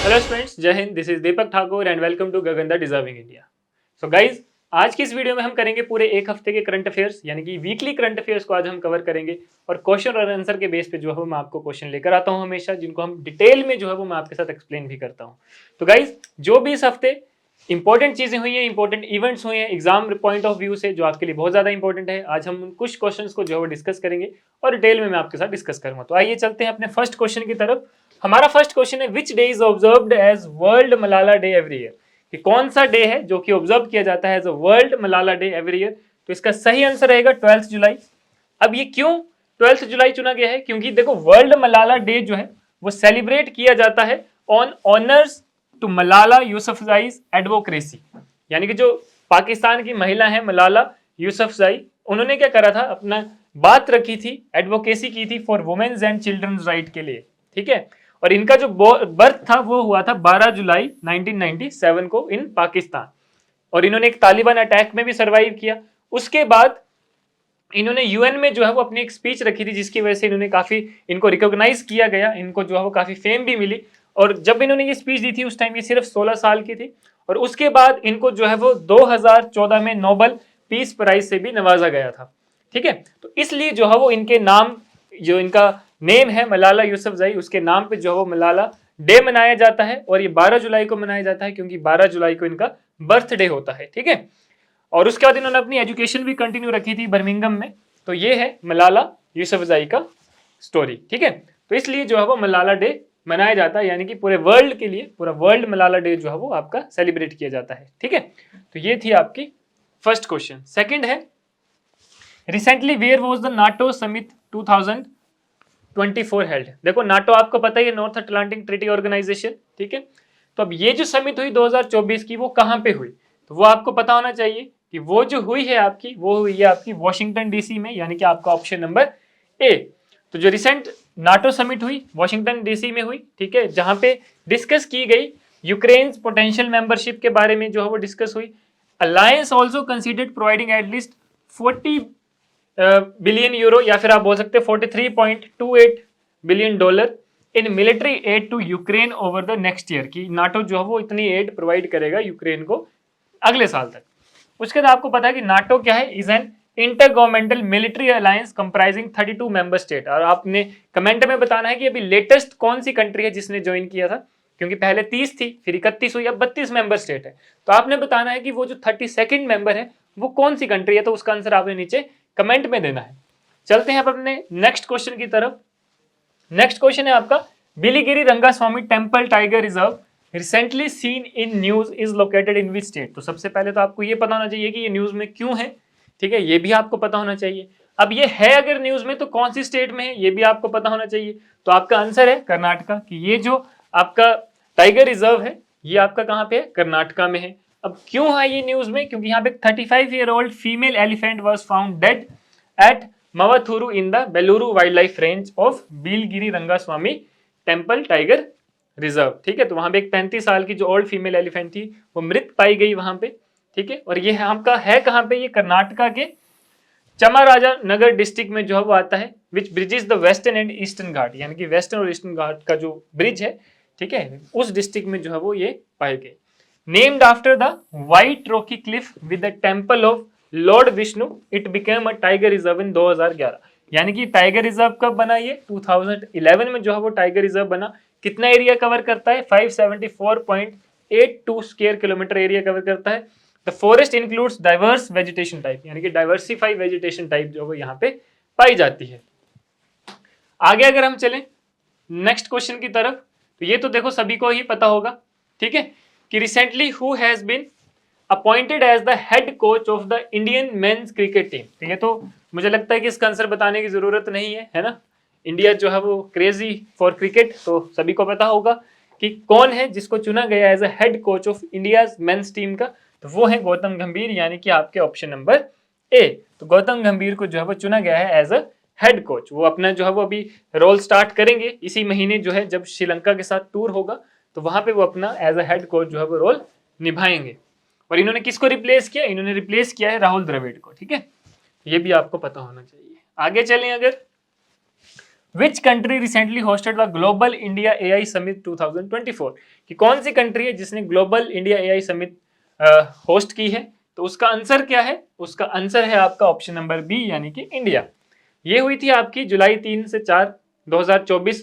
Hello students, जय हिंद। This is Deepak Thakur and welcome to Gagan the deserving India. So guys, आज की इस वीडियो में हम करेंगे पूरे एक हफ्ते के करंट अफेयर्स, यानी कि वीकली करंट अफेयर्स को आज हम कवर करेंगे। और क्वेश्चन और आंसर के बेस पे जो है वो मैं आपको क्वेश्चन लेकर आता हूं हमेशा, जिनको हम डिटेल में जो है वो मैं आपके साथ एक्सप्लेन भी करता हूं। तो गाइज, जो भी इस हफ्ते इंपॉर्टेंट चीजें हुई हैं, इंपॉर्टेंट इवेंट्स हुए हैं एग्जाम पॉइंट ऑफ व्यू से, जो आपके लिए बहुत ज्यादा इंपॉर्टेंट है, आज हम उन कुछ क्वेश्चंस को जो है वो डिस्कस करेंगे और डिटेल में मैं आपके साथ डिस्कस करूंगा। तो आइए चलते हैं अपने फर्स्ट क्वेश्चन की तरफ। हमारा फर्स्ट क्वेश्चन है, which day is observed as world Malala day every year. कि कौन सा डे है जो कि ऑब्जर्व किया जाता है as a world Malala day every year. तो इसका सही आंसर रहेगा 12 जुलाई। अब ये क्यों 12 जुलाई चुना गया है? क्योंकि देखो, वर्ल्ड मलाला डे जो है वो सेलिब्रेट किया जाता है on honours to Malala Yousafzai's advocacy. यानी कि जो पाकिस्तान की महिला है मलाला यूसुफजई, उन्होंने क्या करा था, अपना बात रखी थी, एडवोकेसी की थी for women's and children's right के लिए। ठीक है। और इनका जो बर्थ था वो हुआ था 12 जुलाई 1997 को इन पाकिस्तान। और इन्होंने एक तालिबान अटैक में भी सरवाइव किया। उसके बाद इन्होंने यूएन में जो है वो अपनी एक स्पीच रखी थी, जिसकी वजह से इन्होंने काफी, इनको रिकॉग्नाइज किया गया, इनको जो है वो काफी फेम भी मिली। और जब इन्होंने ये स्पीच दी थी उस टाइम ये सिर्फ 16 साल की थी। और उसके बाद इनको जो है वो 2014 में नोबल पीस प्राइज से भी नवाजा गया था। ठीक है। तो इसलिए जो है वो इनके नाम, जो इनका नेम है मलाला यूसुफजई, उसके नाम पे जो है वो मलाला डे मनाया जाता है। और ये 12 जुलाई को मनाया जाता है क्योंकि 12 जुलाई को इनका बर्थडे होता है। ठीक है। और उसके बाद इन्होंने अपनी एजुकेशन भी कंटिन्यू रखी थी बर्मिंगम में। तो ये है मलाला यूसुफजई का स्टोरी। ठीक है। तो इसलिए जो है वो मलाला डे मनाया जाता है, यानी कि पूरे वर्ल्ड के लिए पूरा वर्ल्ड मलाला डे जो है वो आपका सेलिब्रेट किया जाता है। ठीक है। तो ये थी आपकी फर्स्ट क्वेश्चन। सेकंड है, recently where was the NATO summit 2024 held. देखो, नाटो आपको पता ही है, नॉर्थ अटलांटिक ट्रीटी ऑर्गेनाइजेशन। ठीक है। तो अब ये जो समिट हुई 2024 की, वो कहां पे हुई? तो वो आपको पता होना चाहिए कि वो जो हुई है आपकी, वो हुई है आपकी वॉशिंगटन डीसी में, यानी कि आपका ऑप्शन नंबर ए। तो जो रिसेंट नाटो समिट हुई वॉशिंगटन डीसी में हुई, ठीक है, जहां पे डिस्कस की गई यूक्रेन पोटेंशियल मेंबरशिप के बारे में जो है वो डिस्कस हुई। Alliance also considered providing at least 40 billion euro, या फिर आप बोल सकते हैं 43.28 billion dollar in military aid to Ukraine over the next year. की नाटो जो है वो इतनी एड प्रोवाइड करेगा यूक्रेन को अगले साल तक। उसके बाद आपको पता है कि नाटो क्या है, is an inter governmental military alliance comprising 32 member state. और आपने कमेंट में बताना है कि अभी लेटेस्ट कौन सी कंट्री है जिसने ज्वाइन किया था, क्योंकि पहले 30 थी, फिर 31 हुई, अब 32 मेंबर स्टेट है। तो आपने बताना है कि वो जो 32nd मेंबर है वो कौन सी कंट्री है। तो उसका आंसर आपने नीचे कमेंट में देना है। चलते हैं अब अपने नेक्स्ट क्वेश्चन की तरफ। नेक्स्ट क्वेश्चन है आपका, Biligiri Rangaswamy temple tiger reserve recently seen in news is located in which state. तो सबसे पहले तो आपको ये पता होना चाहिए कि ये न्यूज में क्यों है। ठीक है, ये भी आपको पता होना चाहिए। अब ये है अगर न्यूज में, तो कौन सी स्टेट में है ये भी आपको पता होना चाहिए। तो आपका आंसर है कर्नाटका। कि ये जो आपका टाइगर रिजर्व है ये आपका कहां पे है? कर्नाटका में है। अब क्यों है ये न्यूज में? क्योंकि यहाँ पे 35-year-old female elephant was found dead at Mavathuru in the Beluru wildlife range of Biligiri Rangaswamy temple tiger reserve. ठीक है। तो वहां पे एक 35 साल की जो ओल्ड फीमेल एलिफेंट थी वो मृत पाई गई वहां पे। ठीक है। और ये हमका है कहां पे? ये कर्नाटका के चमाराजा नगर डिस्ट्रिक्ट में जो है वो आता है, which bridges the western and eastern ghat, यानी कि वेस्टर्न और ईस्टर्न घाट का जो ब्रिज है, ठीक है, उस डिस्ट्रिक्ट में जो है वो ये पाए गए। Named after the white Rocky Cliff with the temple of Lord Vishnu, it became a tiger reserve in 2011। यानी कि टाइगर रिजर्व कब बना? ये 2011 में जो है वो टाइगर रिजर्व बना। कितना एरिया कवर करता है? 574.82 स्क्वायर किलोमीटर एरिया कवर करता है। The forest includes diverse vegetation type, यानी कि डाइवर्सिफाई वेजिटेशन टाइप जो है यहाँ पे पाई जाती है। आगे अगर हम चलें नेक्स्ट क्वेश्चन की तरफ, तो ये तो देखो सभी को ही पता होगा। ठीक है। कि recently who has been appointed as the head coach of the Indian men's cricket team. तो ये तो मुझे लगता है कि इसका आंसर बताने की जरूरत नहीं है ना। इंडिया जो है वो क्रेजी फॉर क्रिकेट, तो सभी को पता होगा कि कौन है जिसको चुना गया as a head coach of India men's team का। तो वो है गौतम गंभीर, यानी कि आपके ऑप्शन नंबर ए। तो गौतम गंभीर को जो है वो चुना गया है एज अ हेड कोच। वो अपना जो है वो अभी रोल स्टार्ट करेंगे इसी महीने, जो है जब श्रीलंका के साथ टूर होगा, तो वहां पे वो अपना एज अ हेड कोच जो है वो रोल निभाएंगे। और इन्होंने किसको रिप्लेस किया? इन्होंने रिप्लेस किया है राहुल द्रविड़ को। ठीक है। ये भी आपको पता होना चाहिए। आगे चलें अगर, which country recently hosted the global India AI summit 2024, कि कौन सी कंट्री है जिसने global India AI summit host की है? तो उसका आंसर क्या है? उसका आंसर है आपका ऑप्शन नंबर बी, यानी कि इंडिया। ये हुई थी आपकी जुलाई 3 से 4 2024।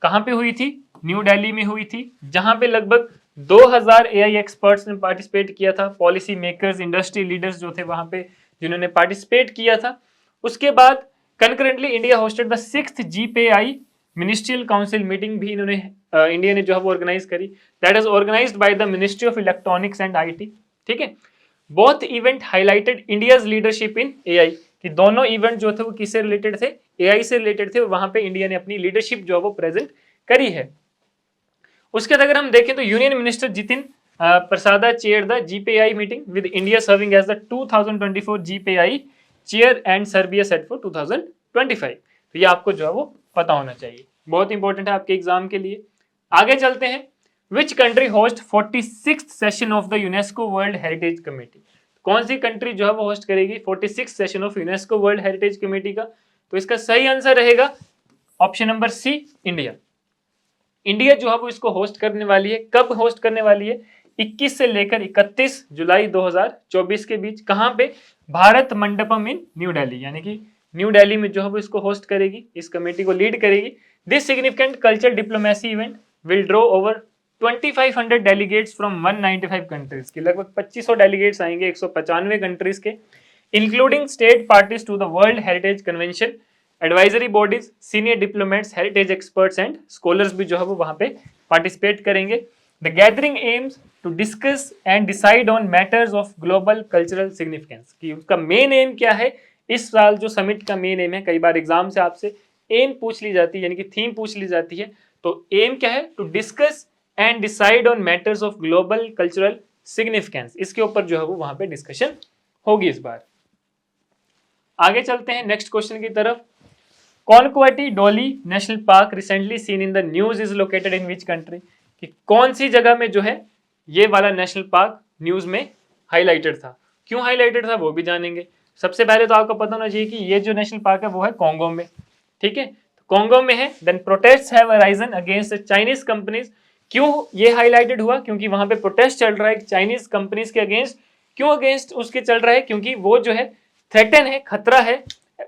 कहाँ पे हुई थी? न्यू दिल्ली में हुई थी, जहां पे लगभग 2000 एआई एक्सपर्ट्स ने पार्टिसिपेट किया था। पॉलिसी मेकर्स, इंडस्ट्री लीडर्स जो थे वहां पे, जिन्होंने पार्टिसिपेट किया था। उसके बाद concurrently India hosted the 6th GPAI ministerial council meeting भी इन्होंने इंडिया ने जो है वो ऑर्गेनाइज करी, that is organised by the ministry of electronics and IT. ठीक है, both event highlighted India's leadership in AI, कि दोनों इवेंट जो थे वो किससे रिलेटेड थे? एआई से रिलेटेड थे। वहां पे इंडिया ने अपनी लीडरशिप जो है वो प्रेजेंट करी है। उसके बाद अगर हम देखें तो union minister Jitin Prasada chair the GPAI meeting with India serving as the 2024 GPAI chair and Serbia set for 2025। तो ये आपको जो है वो पता होना चाहिए, बहुत इंपॉर्टेंट है आपके एग्जाम के लिए। आगे चलते हैं, which country host 46th session of the UNESCO world heritage committee? कौन सी कंट्री जो है वो होस्ट करेगी 46th session of UNESCO world heritage committee का? तो इसका सही आंसर रहेगा option number C, India. India जो है वो इसको होस्ट करने वाली है। कब होस्ट करने वाली है? 21 से लेकर 31 जुलाई 2024 के बीच। कहां पे? भारत मंडपम इन न्यू दिल्ली, यानी कि न्यू दिल्ली में जो है वो इसको होस्ट करेगी, इस कमेटी को लीड करेगी। This significant cultural diplomacy event will draw over 2500 delegates from 195 countries, की लगभग 2500 डेलीगेट्स आएंगे 195 कंट्रीज के, including state parties to the world heritage convention, advisory bodies, senior diplomats, heritage experts and scholars भी जो है वो वहां पे पार्टिसिपेट करेंगे। The gathering aims to discuss and decide on matters of global cultural significance, कि उसका मेन एम क्या है? इस साल जो समिट का मेन एम है, कई बार एग्जाम से आपसे एम पूछ ली जाती है, यानी कि थीम पूछ ली जाती है। तो एम क्या है? To discuss and decide on matters of global cultural significance. इसके ऊपर जो है वो वहां पे डिस्कशन होगी इस बार। आगे चलते हैं नेक्स्ट क्वेश्चन की तरफ। कॉनक्वाटी डोली national park recently seen in the news is located in which country, कि कौन सी जगह में जो है ये वाला नेशनल पार्क न्यूज में हाईलाइटेड था? क्यों हाईलाइटेड था वो भी जानेंगे। सबसे पहले तो आपको पता होना चाहिए कि ये जो नेशनल पार्क है वो है कॉन्गो में। ठीक है, तो कॉन्गो में है। Then protest have arisen against Chinese companies. क्यों ये हाईलाइटेड हुआ? क्योंकि वहां पे प्रोटेस्ट चल रहा है चाइनीज कंपनीज के अगेंस्ट। क्यों अगेंस्ट उसके चल रहा है? क्योंकि वो जो है थ्रेटन है, खतरा है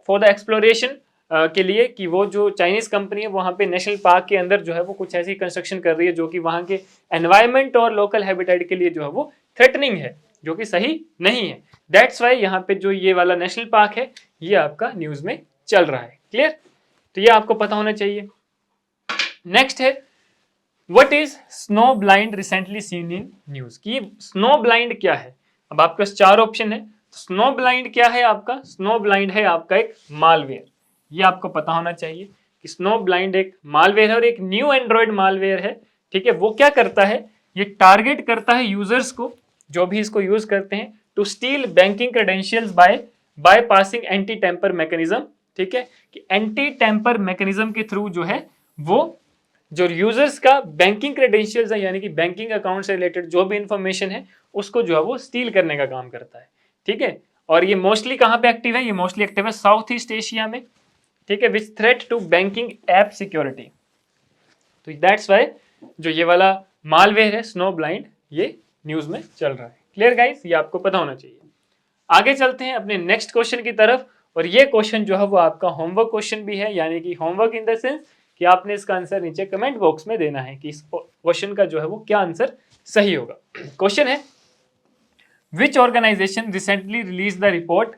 फॉर द एक्सप्लोरेशन के लिए, कि वो जो चाइनीज कंपनी है वहां पे नेशनल पार्क के अंदर जो है वो कुछ ऐसी कंस्ट्रक्शन कर रही है जो कि वहां के एनवायरमेंट और लोकल हैबिटेट के लिए जो है वो थ्रेटनिंग है, जो कि सही नहीं है। दैट्स वाई यहाँ पे जो ये वाला नेशनल पार्क है ये आपका न्यूज में चल रहा है। क्लियर? तो ये आपको पता होना चाहिए। नेक्स्ट है, what is snow blind recently seen in news, की स्नो ब्लाइंड क्या है? अब आपके पास चार ऑप्शन है। स्नो ब्लाइंड क्या है आपका? स्नो ब्लाइंड है आपका एक मालवेयर। ये आपको पता होना चाहिए कि स्नो ब्लाइंड एक मालवेयर है और एक न्यू एंड्रॉइड मालवेयर है। ठीक है, वो क्या करता है? ये टारगेट करता है यूजर्स को, जो भी इसको यूज करते हैं, to steal banking credentials by passing anti tamper mechanism. ठीक है, कि एंटी टेम्पर मैकेनिज्म के थ्रू जो है वो जो यूजर्स का बैंकिंग क्रेडेंशियल्स है, यानी कि बैंकिंग अकाउंट से रिलेटेड जो भी इंफॉर्मेशन है उसको जो है वो स्टील करने का काम करता है। ठीक है, और ये मोस्टली कहाँ पे एक्टिव है? ये मोस्टली एक्टिव है साउथ ईस्ट एशिया में। ठीक है, which threat to banking app security. तो दैट्स वाई जो ये वाला मालवेयर है स्नो ब्लाइंड, ये न्यूज में चल रहा है। Clear guys? ये आपको पता होना चाहिए। आगे चलते हैं अपने नेक्स्ट क्वेश्चन की तरफ, और ये क्वेश्चन जो है वो आपका होमवर्क क्वेश्चन भी है, यानी कि होमवर्क इन द सेंस कि आपने इसका आंसर नीचे कमेंट बॉक्स में देना है कि इस क्वेश्चन का जो है वो क्या आंसर सही होगा। क्वेश्चन है, which organization recently release the report,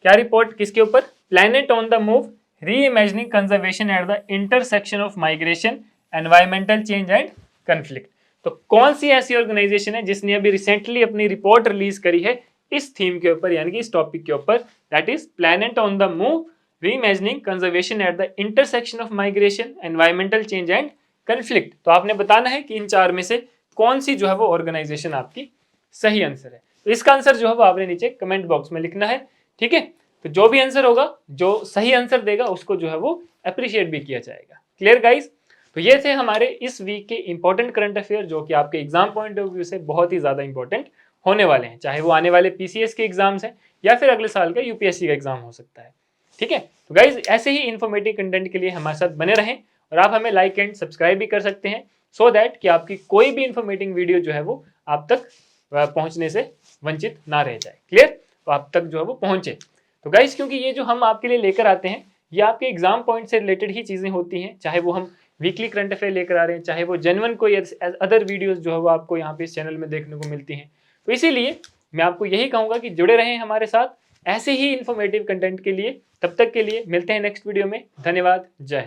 क्या रिपोर्ट किसके ऊपर? Planet on the move reimagining conservation at the intersection of migration, environmental change and conflict. तो कौन सी ऐसी ऑर्गेनाइजेशन है जिसने अभी रिसेंटली अपनी रिपोर्ट रिलीज करी है इस थीम के ऊपर, यानी कि इस टॉपिक के ऊपर, that is planet on the move reimagining conservation at the intersection of migration, environmental change and conflict. तो आपने बताना है कि इन चार में से कौन सी जो है वो ऑर्गेनाइजेशन आपकी सही आंसर है। तो इसका आंसर जो है वो आपने नीचे कमेंट बॉक्स में लिखना है। ठीक है, तो जो भी आंसर होगा, जो सही आंसर देगा उसको जो है वो अप्रिशिएट भी किया जाएगा। Clear guys? तो ये थे हमारे इस वीक के इंपॉर्टेंट करंट अफेयर, जो कि आपके एग्जाम पॉइंट ऑफ व्यू से बहुत ही ज्यादा इंपॉर्टेंट होने वाले हैं, चाहे वो आने वाले पीसीएस के एग्जाम्स हैं या फिर अगले साल का यूपीएससी का एग्जाम हो सकता है। ठीक है, तो गाइज ऐसे ही इन्फॉर्मेटिव कंटेंट के लिए हमारे साथ बने रहें और आप हमें लाइक एंड सब्सक्राइब भी कर सकते हैं सो दैट कि आपकी कोई भी इन्फॉर्मेटिव वीडियो जो है वो आप तक पहुंचने से वंचित ना रह जाए। क्लियर? तो आप तक जो है वो पहुंचे। तो गाइज क्योंकि ये जो हम आपके लिए लेकर आते हैं ये आपके एग्जाम पॉइंट से रिलेटेड ही चीजें होती हैं, चाहे वो हम वीकली करंट अफेयर लेकर आ रहे हैं, चाहे वो जेन्युइन कोई अदर वीडियोस जो है वो आपको यहाँ पे इस चैनल में देखने को मिलती हैं। तो इसीलिए मैं आपको यही कहूंगा कि जुड़े रहें हमारे साथ ऐसे ही इन्फॉर्मेटिव कंटेंट के लिए। तब तक के लिए मिलते हैं नेक्स्ट वीडियो में। धन्यवाद। जय हिंद।